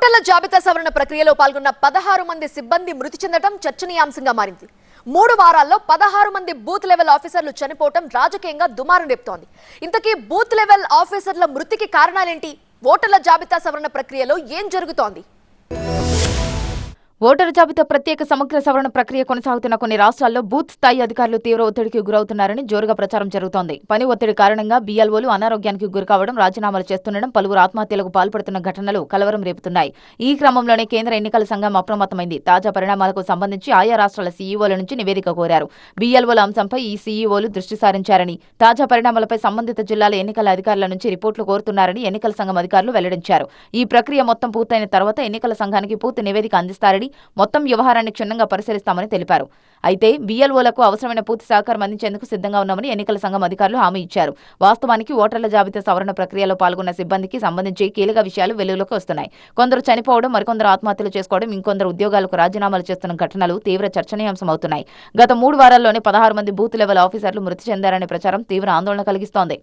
ఓటర్ల జాబితా సవరణ ప్రక్రియలో పాల్గొన్న 16 మంది సిబ్బంది మృతి చెందడం చర్చనీయాంశంగా మారింది. 3 వారాల్లో 16 మంది బూత్ లెవెల్ ఆఫీసర్లు చనిపోవడం రాజకీయంగా దుమారం రేపుతోంది. ఇంతకీ బూత్ లెవెల్ ఆఫీసర్ల మృతికి కారణాలేంటి? ఓటర్ల జాబితా సవరణ ప్రక్రియలో ఏం జరుగుతోంది? ఓటరు జాబితా ప్రత్యేక సమగ్ర సవరణ ప్రక్రియ కొనసాగుతున్న కొన్ని రాష్ట్రాల్లో బూత్ స్థాయి అధికారులు తీవ్ర ఒత్తిడికి గురవుతున్నారని జోరుగా ప్రచారం జరుగుతోంది. పని ఒత్తిడి కారణంగా బీఎల్ఓలు అనారోగ్యానికి గురికావడం, రాజీనామాలు చేస్తుండడం, పలువురు ఆత్మహత్యలకు పాల్పడుతున్న ఘటనలు కలవరం రేపుతున్నాయి. ఈ క్రమంలోనే కేంద్ర ఎన్నికల సంఘం అప్రమత్తమైంది. తాజా పరిణామాలకు సంబంధించి ఆయా రాష్ట్రాల సీఈఓల నుంచి నివేదిక కోరారు. బీఎల్ఓల అంశంపై ఈ సీఈఓలు దృష్టి సారించారని, తాజా పరిణామాలపై సంబంధిత జిల్లాల ఎన్నికల అధికారుల నుంచి రిపోర్టులు కోరుతున్నారని ఎన్నికల సంఘం అధికారులు వెల్లడించారు. ఈ ప్రక్రియ మొత్తం పూర్తయిన తర్వాత ఎన్నికల సంఘానికి పూర్తి నివేదిక అందిస్తారని, మొత్తం వ్యవహారాన్ని క్షుణ్ణంగా పరిశీలిస్తామని తెలిపారు. అయితే బీఎల్ఓలకు అవసరమైన పూర్తి సహకారం అందించేందుకు సిద్ధంగా ఉన్నామని ఎన్నికల సంఘం అధికారులు హామీ ఇచ్చారు. వాస్తవానికి ఓటర్ల జాబితా సవరణ ప్రక్రియలో పాల్గొన్న సిబ్బందికి సంబంధించి కీలక విషయాలు వెలుగులోకి వస్తున్నాయి. కొందరు చనిపోవడం, మరికొందరు ఆత్మహత్యలు చేసుకోవడం, ఇంకొందరు ఉద్యోగాలకు రాజీనామాలు చేస్తున్న ఘటనలు తీవ్ర చర్చనీయాంశమవుతున్నాయి. గత 3 వారాల్లోనే 16 మంది బూత్ లెవెల్ ఆఫీసర్లు మృతి చెందారనే ప్రచారం తీవ్ర ఆందోళన కలిగిస్తోంది.